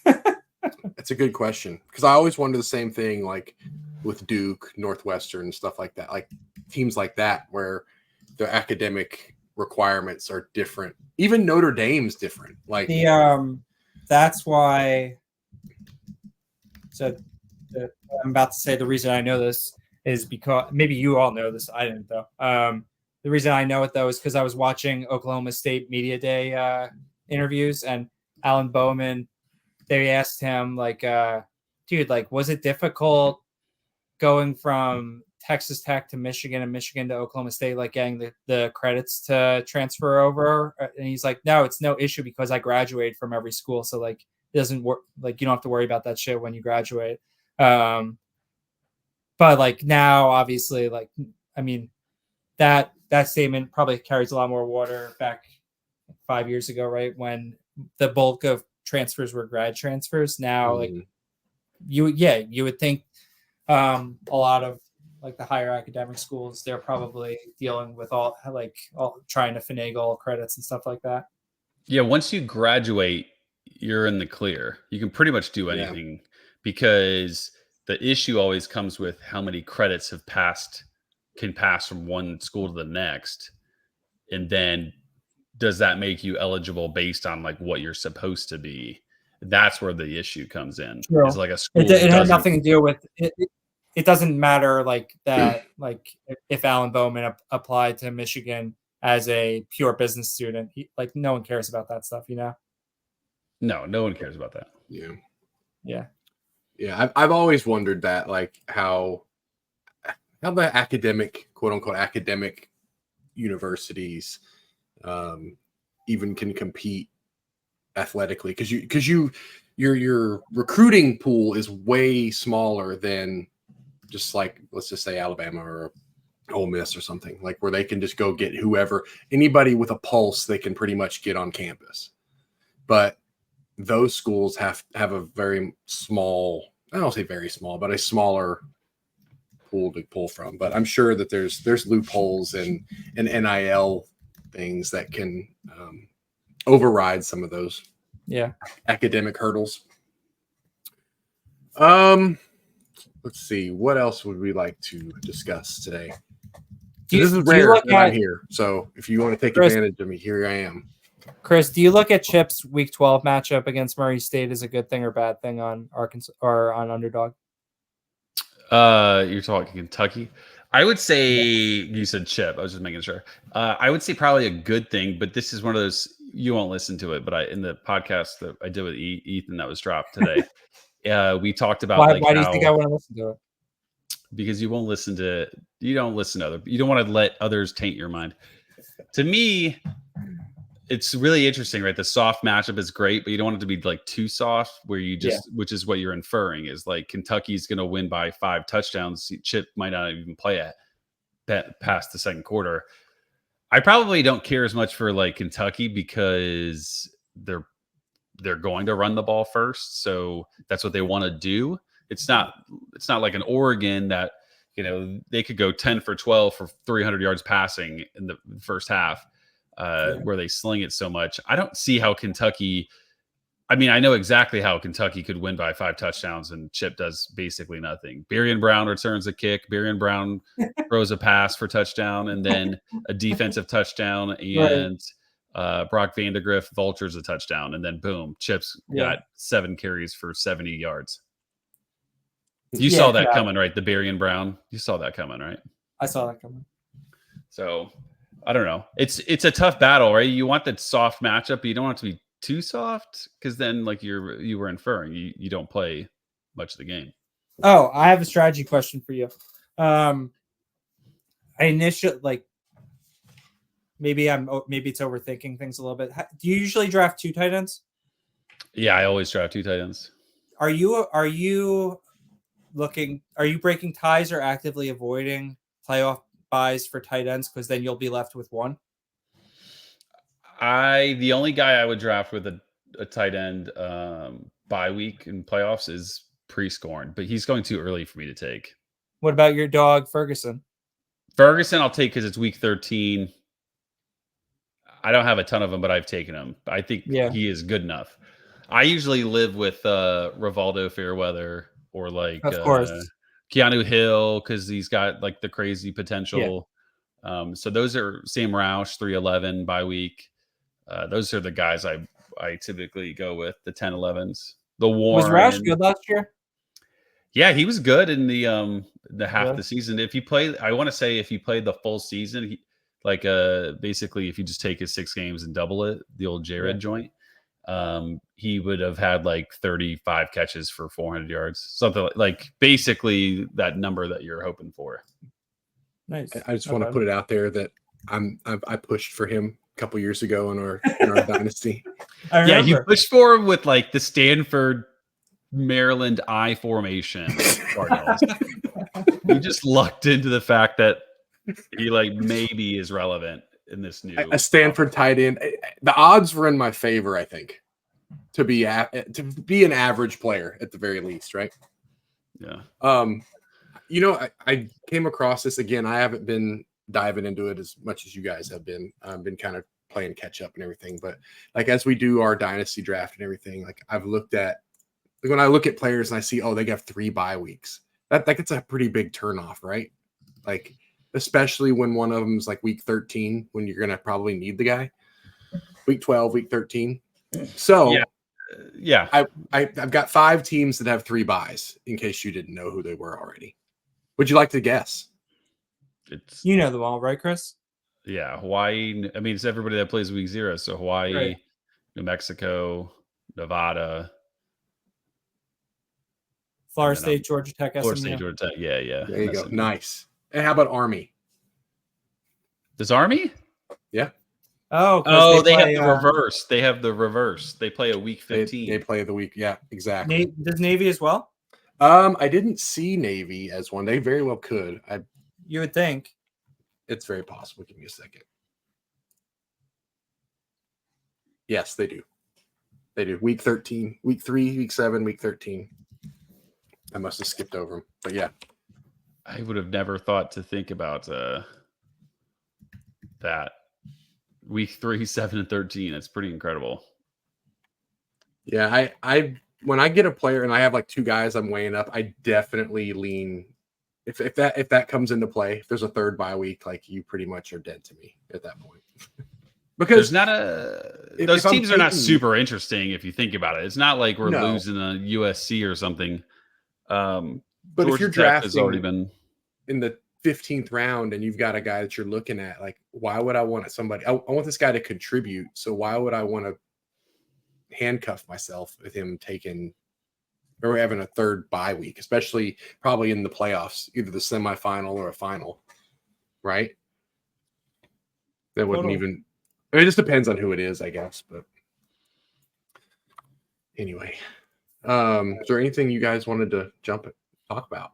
S1: That's a good question, because I always wonder the same thing, like with Duke, Northwestern, stuff like that, like teams like that where the academic requirements are different. Even Notre Dame's different. Like
S2: that's why. So I'm about to say the reason I know this is because maybe you all know this. I didn't though. The reason I know it though is because I was watching Oklahoma State Media Day interviews, and Alan Bowman. They asked him like, dude, like, was it difficult going from Texas Tech to Michigan and Michigan to Oklahoma State, like getting the credits to transfer over? And he's like, no, it's no issue because I graduated from every school. So like, it doesn't work. Like, you don't have to worry about that shit when you graduate. But like now, obviously, like, I mean, that statement probably carries a lot more water back 5 years ago, right? When the bulk of transfers were grad transfers. Now, like you would think a lot of like the higher academic schools, they're probably dealing with all trying to finagle credits and stuff like that.
S3: Yeah, once you graduate, you're in the clear. You can pretty much do anything because the issue always comes with how many credits can pass from one school to the next, and then does that make you eligible based on like what you're supposed to be? That's where the issue comes in.
S2: True.
S3: Is like a school.
S2: It had nothing to do with it. It doesn't matter like that. Like if Alan Bowman applied to Michigan as a pure business student, like no one cares about that stuff, you know?
S3: No one cares about that.
S1: Yeah. I've always wondered that, like how the academic, quote unquote, academic universities even can compete athletically, because your recruiting pool is way smaller than just like, let's just say Alabama or Ole Miss or something, like where they can just go get anybody with a pulse they can pretty much get on campus. But those schools have a very small, I don't say very small, but a smaller pool to pull from. But I'm sure that there's loopholes and NIL things that can override some of those academic hurdles. Let's see, what else would we like to discuss today? This is rare that I'm here, so if you want to take advantage of me, here I am.
S2: Chris, do you look at Chip's Week 12 matchup against Murray State as a good thing or bad thing on Arkansas or on Underdog?
S3: You're talking Kentucky. I would say you said Chip. I was just making sure. I would say probably a good thing, but this is one of those, you won't listen to it, but in the podcast that I did with Ethan that was dropped today, we talked about
S2: why do you think I want to listen to it?
S3: Because you don't listen to you don't want to let others taint your mind. To me, it's really interesting, right? The soft matchup is great, but you don't want it to be like too soft where you just, which is what you're inferring is like Kentucky's going to win by 5 touchdowns. Chip might not even play past the second quarter. I probably don't care as much for like Kentucky because they're going to run the ball first. So that's what they want to do. It's not like an Oregon that, they could go 10 for 12 for 300 yards passing in the first half. Where they sling it so much. I don't see how Kentucky, I mean, I know exactly how Kentucky could win by 5 touchdowns and Chip does basically nothing. Berrien Brown returns a kick. Berrien Brown throws a pass for touchdown and then a defensive touchdown, and Brock Vandegrift vultures a touchdown, and then boom, Chip's got 7 carries for 70 yards. You saw that coming, right? The Berrien Brown. You saw that coming, right?
S2: I saw that coming.
S3: So I don't know. It's a tough battle, right? You want that soft matchup, but you don't want it to be too soft because then, like you were inferring, you don't play much of the game.
S2: Oh, I have a strategy question for you. I initially maybe it's overthinking things a little bit. Do you usually draft 2 tight ends?
S3: Yeah, I always draft 2 tight ends.
S2: Are you breaking ties or actively avoiding playoff buys for tight ends because then you'll be left with 1?
S3: The only guy I would draft with a tight end bye week in playoffs is Prescorn, but he's going too early for me to take.
S2: What about your dog Ferguson?
S3: Ferguson I'll take because it's week 13. I don't have a ton of them, but I've taken him. I think he is good enough. I usually live with Rivaldo Fairweather or like
S2: of course
S3: Keanu Hill because he's got like the crazy potential. So those are Sam Roush 311 bye week. Those are the guys I typically go with, the 10-11s. The Warren.
S2: Was Roush good last year?
S3: Yeah, he was good in the half of the season. If you play, I want to say if you played the full season, basically if you just take his 6 games and double it, the old Jared joint, he would have had like 35 catches for 400 yards, something like basically that number that you're hoping for.
S2: Nice.
S1: I just want to put it out there that I pushed for him a couple years ago in our dynasty.
S3: Yeah, you pushed for him with like the Stanford Maryland I formation Cardinals. You just lucked into the fact that he like maybe is relevant in this new
S1: a Stanford tight end. The odds were in my favor, I think, to be an average player at the very least, right?
S3: Yeah.
S1: I came across this again. I haven't been diving into it as much as you guys have been. I've been kind of playing catch up and everything, but like as we do our dynasty draft and everything, like I've looked at when I look at players and I see, they got 3 bye weeks. That gets a pretty big turnoff, right? Like especially when one of them's like week 13, when you're gonna probably need the guy. Week 12, week 13. So
S3: yeah.
S1: I've got 5 teams that have 3 buys. In case you didn't know who they were already, would you like to guess?
S2: You know them all, right, Chris?
S3: Yeah, Hawaii. I mean, it's everybody that plays week 0. So Hawaii, right. New Mexico, Nevada,
S2: Florida State, Georgia Tech,
S3: Florida State, Georgia Tech. Yeah.
S1: There you go. Nice. And how about Army?
S3: Does Army?
S1: Yeah.
S2: Oh,
S3: they have the reverse. They have the reverse. They play a week 15.
S1: They play the week. Yeah, exactly.
S2: Does Navy as well?
S1: I didn't see Navy as one. They very well could.
S2: You would think.
S1: It's very possible. Give me a second. Yes, they do. They do. Week 13, week 3, week 7, week 13. I must have skipped over them. But yeah.
S3: I would have never thought to think about that. Week 3, 7, and 13. That's pretty incredible.
S1: Yeah, I when I get a player and I have like 2 guys I'm weighing up, I definitely lean if that comes into play. If there's a 3rd bye week, like you pretty much are dead to me at that point. Because
S3: those teams are not super interesting if you think about it. It's not like we're losing a USC or something.
S1: But
S3: Georgia
S1: if you're
S3: Tech
S1: drafting
S3: has already been
S1: in the 15th round and you've got a guy that you're looking at, like, why would I want somebody? I want this guy to contribute. So why would I want to handcuff myself with him taking or having a 3rd bye week, especially probably in the playoffs, either the semifinal or a final, right? That wouldn't even. I mean, it just depends on who it is, I guess. But anyway, is there anything you guys wanted to talk about?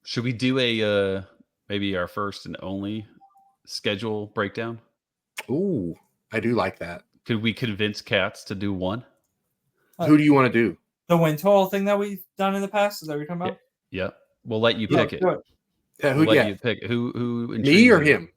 S3: Should we do maybe our first and only schedule breakdown?
S1: Ooh, I do like that.
S3: Could we convince Katz to do one?
S1: Who do you want to do?
S2: The win total thing that we've done in the past? Is that what you're talking about?
S3: Yeah. We'll let you pick it.
S1: Yeah,
S3: we'll let you pick who
S1: me or him?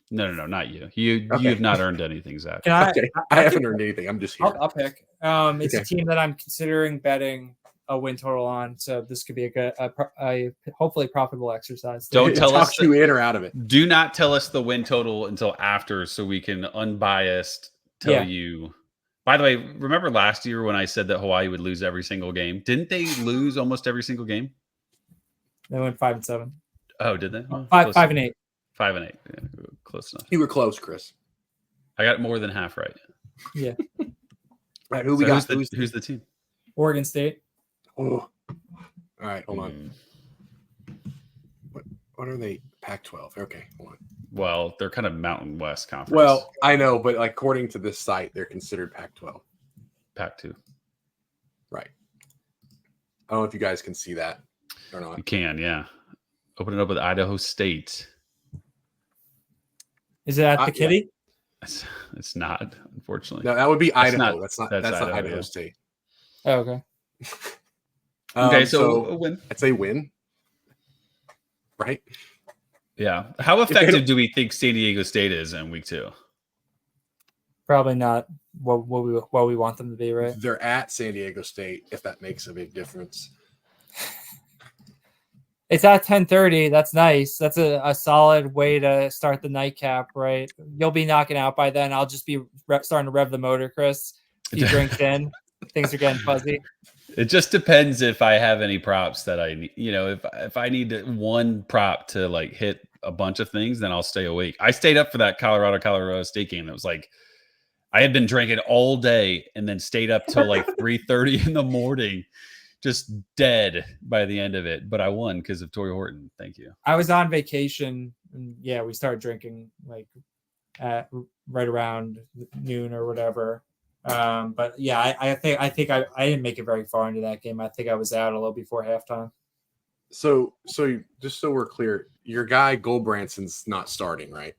S3: No, not you. You have not earned anything, Zach.
S1: I haven't earned anything. I'm just here.
S2: I'll pick. It's a team that I'm considering betting a win total on, so this could be a hopefully profitable exercise.
S3: Don't tell us
S1: you in or out of it.
S3: Do not tell us the win total until after, so we can unbiased tell you. By the way, remember last year when I said that Hawaii would lose every single game? Didn't they lose almost every single game?
S2: They went 5-7.
S3: Oh, did they?
S2: Oh, 5-8.
S3: 5-8. Yeah, close enough.
S1: You were close, Chris.
S3: I got more than half right.
S2: Yeah.
S1: Right. Who we got?
S3: Who's the team?
S2: Oregon State.
S1: Oh, All right, hold on. What are they? Pac-12. Okay, hold on.
S3: Well, they're kind of Mountain West Conference.
S1: Well, I know, but like, according to this site, they're considered Pac-12.
S3: Pac-2.
S1: Right. I don't know if you guys can see that or not.
S3: You can, yeah. Open it up with Idaho State.
S2: Is it at the Kitty?
S3: It's not, unfortunately.
S1: No, that would be Idaho.
S3: That's
S1: not
S3: Idaho,
S1: Idaho
S3: yeah.
S1: State.
S2: Oh, okay.
S3: Okay, so a win.
S1: I'd say win. Right?
S3: Yeah. How effective do we think San Diego State is in week 2?
S2: Probably not what we want them to be, right?
S1: They're at San Diego State, if that makes a big difference.
S2: It's at 10:30. That's nice. That's a solid way to start the nightcap, right? You'll be knocking out by then. I'll just be starting to rev the motor, Chris. A few drinks in, things are getting fuzzy.
S3: It just depends if I have any props that I need. If I need one prop to like hit a bunch of things, then I'll stay awake. I stayed up for that Colorado State game. That was like, I had been drinking all day and then stayed up till like 3:30 in the morning, just dead by the end of it. But I won because of Torrey Horton. Thank you.
S2: I was on vacation. And yeah, we started drinking like at right around noon or whatever. But yeah, I think I didn't make it very far into that game. I think I was out a little before halftime.
S1: So just so we're clear, your guy Goldbranson's not starting, right?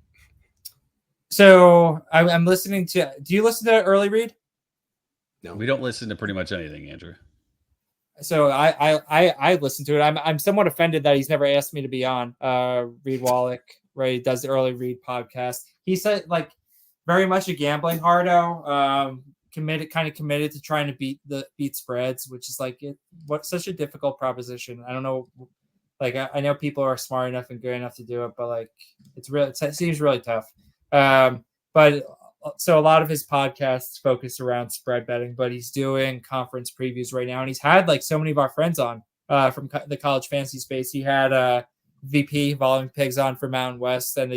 S2: So I'm listening to. Do you listen to Early Read?
S1: No,
S3: we don't listen to pretty much anything, Andrew.
S2: So I listen to it. I'm somewhat offended that he's never asked me to be on. Reed Wallach, right? He does the Early Read podcast. He said like very much a gambling hardo. Committed to trying to beat spreads, which is like what's such a difficult proposition. I don't know. Like I know people are smart enough and good enough to do it, but like it seems really tough. But so a lot of his podcasts focus around spread betting, but he's doing conference previews right now, and he's had like so many of our friends on from the college fantasy space. He had VP Volume Pigs on for Mountain West, and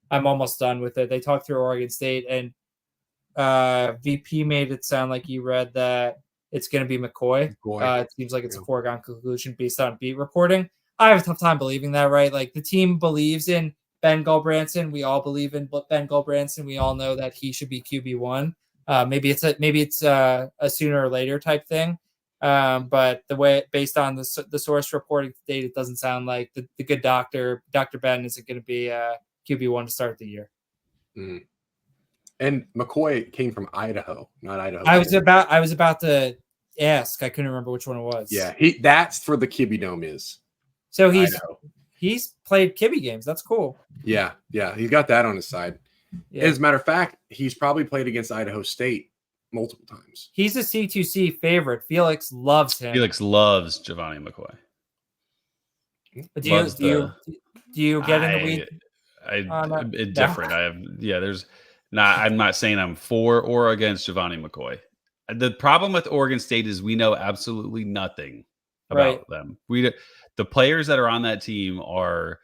S2: I'm almost done with it. They talked through Oregon State, and VP made it sound like you read that it's going to be McCoy. It seems like it's a foregone conclusion based on beat reporting. I have a tough time believing that, right? Like the team believes in Ben Goldbranson. We all believe in Ben Goldbranson. We all know that he should be QB1. Maybe it's a sooner or later type thing. But the way based on the source reporting to date, it doesn't sound like the good Dr. Ben isn't going to be QB1 to start the year.
S1: Mm. And McCoy came from Idaho, not Idaho.
S2: I was about to ask. I couldn't remember which one it was.
S1: Yeah, that's for the Kibby Dome is.
S2: So he's played Kibby games. That's cool.
S1: Yeah, he's got that on his side. Yeah. As a matter of fact, he's probably played against Idaho State multiple times.
S2: He's a C2C favorite. Felix loves him.
S3: Felix loves Giovanni McCoy.
S2: But do you get in the weed?
S3: I'm indifferent. I'm not saying I'm for or against Giovanni McCoy. The problem with Oregon State is we know absolutely nothing about them. The players that are on that team are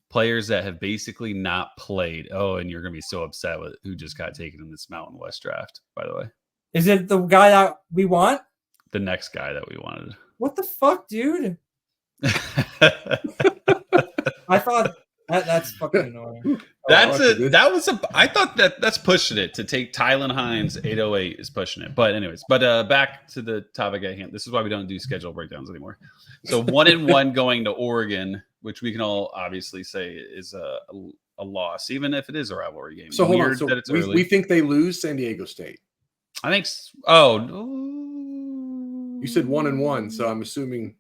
S3: players that have basically not played. Oh, and you're going to be so upset with who just got taken in this Mountain West draft, by the way.
S2: Is it the guy that we want?
S3: The next guy that we wanted.
S2: What the fuck, dude? I thought that's fucking annoying.
S3: I thought that's pushing it to take Tylen Hines 808 is pushing it. But anyways, back to the topic at hand. This is why we don't do schedule breakdowns anymore. So 1-1 going to Oregon, which we can all obviously say is a loss, even if it is a rivalry game.
S1: So hold on. So we think they lose San Diego State.
S3: I think.
S1: You said 1-1, so I'm assuming.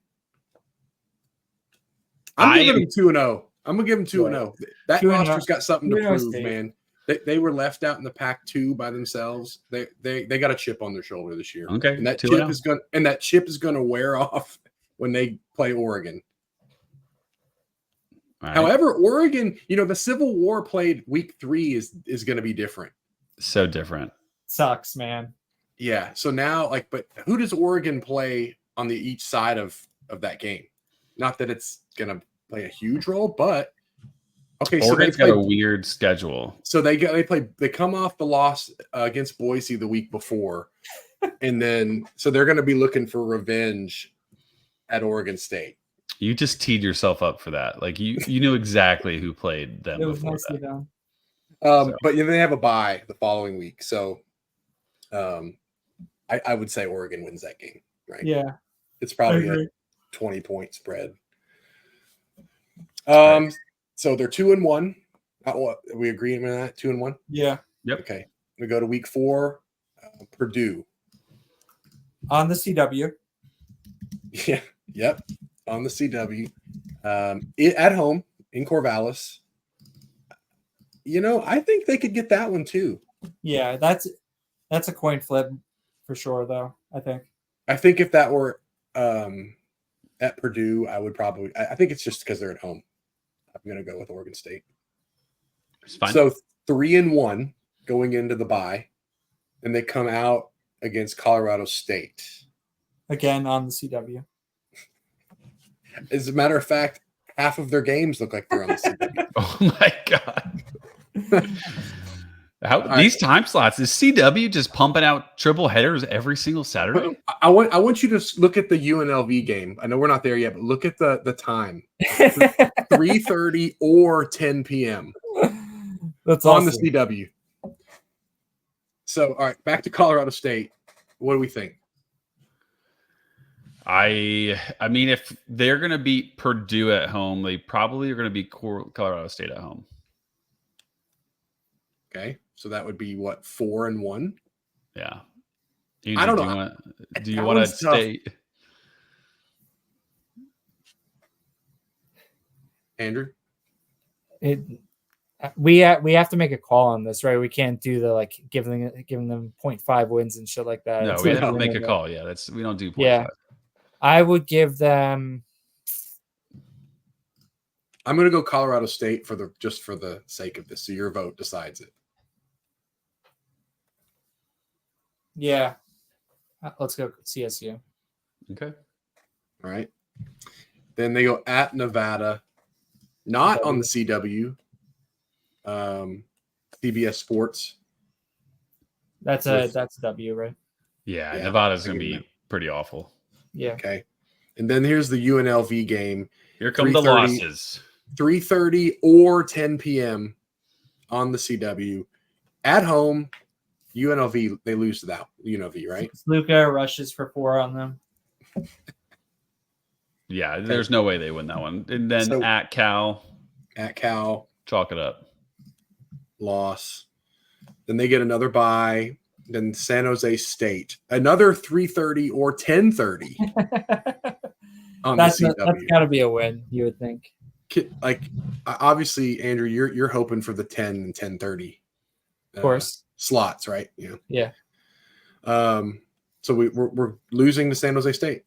S1: I'm giving them 2-0. I'm gonna give them 2-0. That roster's got something to prove, man. They were left out in the Pac-2 by themselves. They got a chip on their shoulder this year.
S3: Okay,
S1: and that chip is gonna wear off when they play Oregon. Right. However, Oregon, the Civil War played week 3 is going to be different.
S3: So different.
S2: Sucks, man.
S1: Yeah. So now, but who does Oregon play on each side of that game? Not that it's going to play a huge role, but okay.
S3: Oregon's got a weird schedule.
S1: So they come off the loss against Boise the week before, and then so they're going to be looking for revenge at Oregon State.
S3: You just teed yourself up for that. Like you knew exactly who played them
S2: It was
S3: before
S2: nicely
S3: that.
S2: done.
S1: But they have a bye the following week, so I would say Oregon wins that game, right?
S2: Yeah,
S1: It's probably a 20-point spread.
S3: Right.
S1: So they're 2-1. We agreeing with that? 2-1.
S2: Yeah.
S3: Yep.
S1: Okay. We go to week 4. Purdue
S2: On the CW.
S1: Yeah. Yep. On the CW. At home in Corvallis. I think they could get that one too.
S2: Yeah, that's a coin flip for sure, though. I think
S1: if that were at Purdue, I would probably. I think it's just because they're at home. I'm going to go with Oregon State.
S3: It's fine.
S1: So 3-1 going into the bye, and they come out against Colorado State.
S2: Again on the CW.
S1: As a matter of fact, half of their games look like they're on the CW.
S3: Oh my god! These time slots is CW just pumping out triple headers every single Saturday?
S1: I want you to look at the UNLV game. I know we're not there yet, but look at the time: 3:30 or 10 p.m.
S2: That's
S1: on
S2: awesome.
S1: the CW. So, all right, back to Colorado State. What do we think?
S3: I mean, if they're going to beat Purdue at home, they probably are going to beat Colorado State at home.
S1: Okay, so that would be what, 4-1?
S3: Yeah.
S1: I don't know.
S3: Do you want to stay?
S1: Andrew?
S2: We have to make a call on this, right? We can't do the giving them 0.5 wins and shit like that.
S3: No, we have to make a call. Yeah, we don't do 0.5.
S2: Yeah. I would give them.
S1: I'm going to go Colorado State for the sake of this. So your vote decides it.
S2: Yeah. Let's go CSU.
S3: Okay.
S1: All right. Then they go at Nevada, not on the CW. CBS Sports.
S2: That's a W, right?
S3: Yeah, Nevada's going to be pretty awful.
S2: Yeah.
S1: Okay. And then here's the UNLV game.
S3: Here come the losses.
S1: 3:30 or 10 p.m. on the CW. At home, UNLV, they lose to that. UNLV, right?
S2: Luka rushes for 4 on them.
S3: Yeah, there's no way they win that one. And then at Cal,
S1: chalk
S3: it up.
S1: Loss. Then they get another bye. Then San Jose State, another 3:30 or 10:30 on the CW.
S2: That's got to be a win, you would think.
S1: Obviously, Andrew, you're hoping for the 10 and 10:30,
S2: of course,
S1: slots, right?
S2: Yeah.
S1: So we're losing to San Jose State.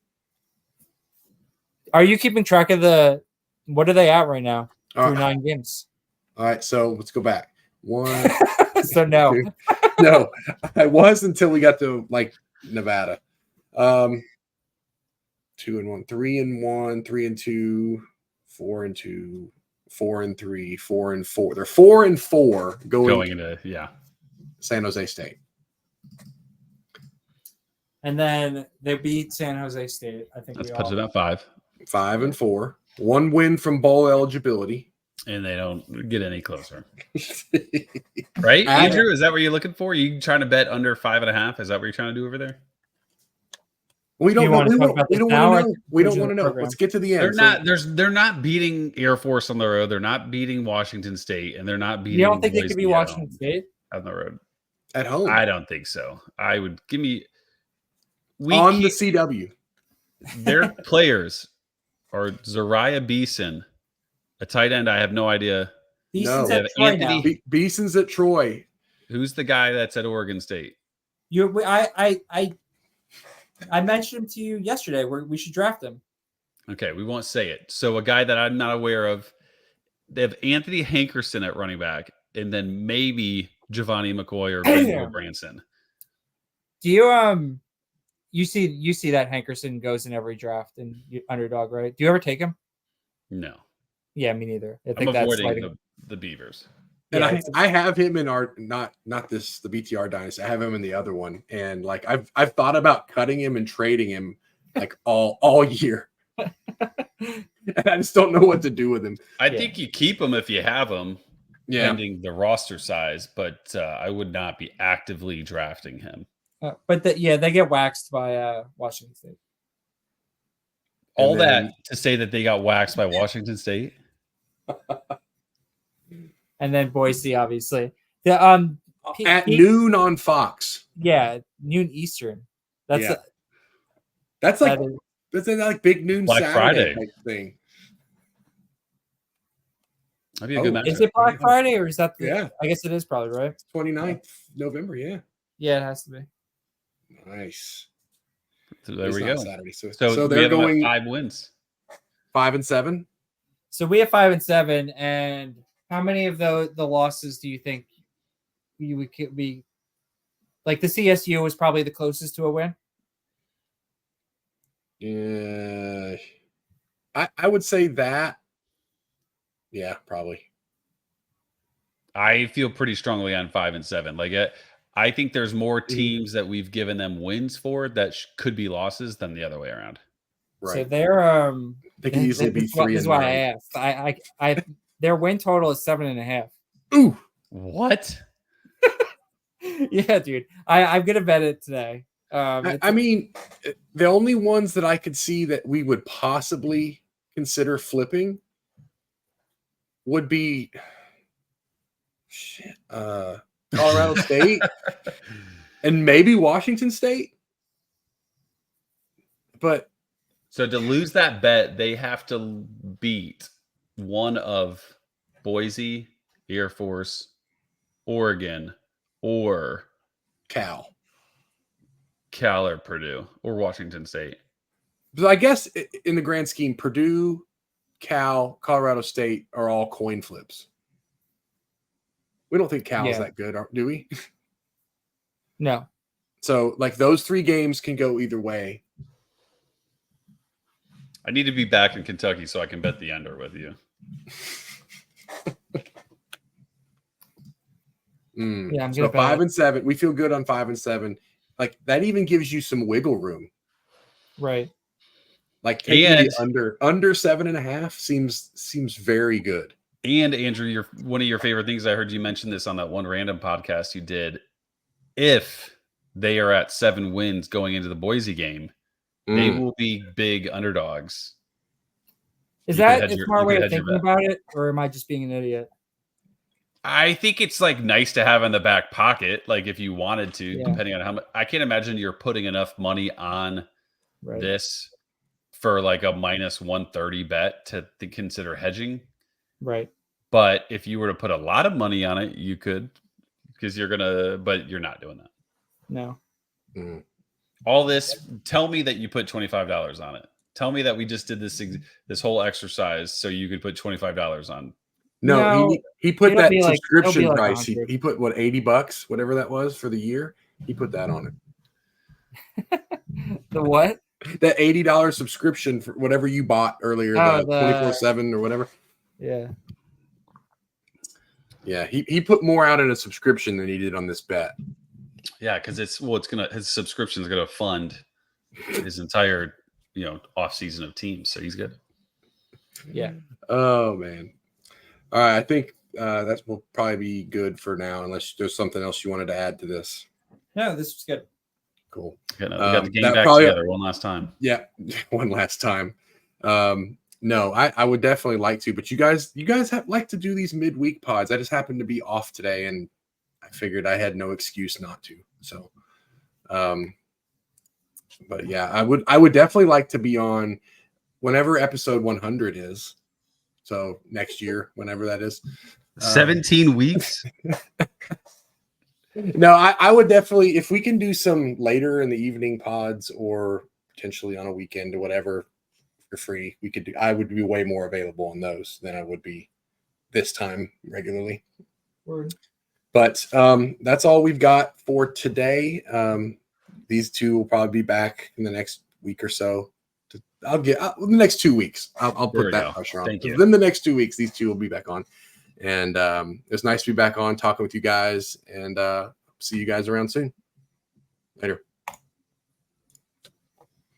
S2: Are you keeping track of what are they at right now through 9 games?
S1: All right, so let's go back. 1.
S2: So no.
S1: 2. No, I was until we got to Nevada. 2-1, 3-1, 3-2, 4-2, 4-3, 4-4. They're 4-4 going
S3: into
S1: San Jose State.
S2: And then they beat San Jose State. I think
S3: let's put it at 5.
S1: 5-4. 1 win from bowl eligibility.
S3: And they don't get any closer. Right, Andrew? Is that what you're looking for? You trying to bet under 5.5? Is that what you're trying to do over there?
S1: We don't want to know. We don't want to know. Let's get to the end.
S3: They're not beating Air Force on the road. They're not beating Washington State, and they're not beating.
S2: You don't think they could be Washington State
S3: on the road?
S1: At home?
S3: I don't think so. I would give me
S1: on the CW.
S3: Their players are Zariah Beeson, a tight end. I have no idea.
S2: Beeson's at Troy now.
S1: Beeson's at Troy.
S3: Who's the guy that's at Oregon State?
S2: I mentioned him to you yesterday. We should draft him.
S3: Okay, we won't say it. So a guy that I'm not aware of. They have Anthony Hankerson at running back, and then maybe Giovanni McCoy or Ben Branson.
S2: Do you see that Hankerson goes in every draft in Underdog, right? Do you ever take him?
S3: No.
S2: Yeah, me neither.
S3: I'm avoiding the Beavers.
S1: And I have him in our not the BTR dynasty. I have him in the other one, and I've thought about cutting him and trading him all year. And I just don't know what to do with him.
S3: I think you keep him if you have him,
S1: Yeah.
S3: pending the roster size, but I would not be actively drafting him.
S2: But they get waxed by Washington State.
S3: All that to say that they got waxed by Washington State.
S2: And then Boise, obviously. At
S1: noon on Fox.
S2: Yeah, noon Eastern. That's
S1: like big noon
S3: Black
S1: Saturday
S3: Friday
S1: type thing.
S3: That'd be a good match.
S2: Is it Black Friday or is that
S1: Yeah.
S2: I guess it is probably, right?
S1: 29th November, yeah.
S2: Yeah, it has to be.
S1: Nice.
S3: So there we go.
S1: Saturday, so
S3: they're going 5 wins.
S1: 5 and 7.
S2: So we have 5 and 7, and how many of the losses do you think you would be like? The CSU was probably the closest to a win.
S1: Yeah, I would say that. Yeah, probably.
S3: I feel pretty strongly on 5 and 7. Like I think there's more teams that we've given them wins for that could be losses than the other way around.
S1: Right.
S2: So they're
S1: they can easily be 3
S2: This is why I asked. I their win total is 7.5.
S1: Ooh,
S3: what?
S2: Yeah, dude. I'm gonna bet it today.
S1: I mean, the only ones that I could see that we would possibly consider flipping would be Colorado State and maybe Washington State. But
S3: so to lose that bet, they have to beat one of Boise, Air Force, Oregon, or
S1: Cal
S3: or Purdue or Washington State.
S1: But I guess in the grand scheme, Purdue, Cal, Colorado State are all coin flips. We don't think Cal's that good, do we?
S2: No.
S1: So, like, those 3 games can go either way.
S3: I need to be back in Kentucky so I can bet the under with you.
S2: Yeah, I'm
S1: so 5 and 7. We feel good on 5 and 7. Like, that even gives you some wiggle room.
S2: Right.
S1: Like, taking the under 7.5 seems very good.
S3: And Andrew, one of your favorite things, I heard you mention this on that one random podcast you did. If they are at 7 wins going into the Boise game, they will be big underdogs.
S2: Is that a smart way of thinking about it, or am I just being an idiot?
S3: I think it's like nice to have in the back pocket, like if you wanted to, depending on how much. I can't imagine you're putting enough money on this for like a minus 130 bet to consider hedging.
S2: Right.
S3: But if you were to put a lot of money on it, you could, because but you're not doing that.
S2: No.
S3: All this, tell me that you put $25 on it. Tell me that we just did this whole exercise so you could put $25 on.
S1: No, he put that subscription price. He put what, $80, whatever that was for the year. He put that on it.
S2: The what?
S1: That $80 subscription for whatever you bought earlier, the 24/7 or whatever.
S2: Yeah.
S1: Yeah, he put more out in a subscription than he did on this bet.
S3: Yeah, because his subscription is gonna fund his entire off season of teams, so he's good.
S2: Yeah.
S1: Oh man. All right, I think that will probably be good for now, unless there's something else you wanted to add to this.
S2: No, this was good.
S1: Cool.
S3: Okay, we got the game back together one last time.
S1: Yeah, one last time. No, I would definitely like to, but you guys like to do these midweek pods. I just happened to be off today, and I figured I had no excuse not to. So, but yeah, I would definitely like to be on whenever episode 100 is. So next year, whenever that is.
S3: 17 weeks.
S1: No, I would definitely, if we can do some later in the evening pods or potentially on a weekend or whatever for free, I would be way more available on those than I would be this time regularly.
S2: Word.
S1: But that's all we've got for today. These two will probably be back in the next week or so. The next 2 weeks. I'll put that pressure on.
S3: Thank you.
S1: Within the next 2 weeks, these two will be back on. And it's nice to be back on talking with you guys, and see you guys around soon. Later.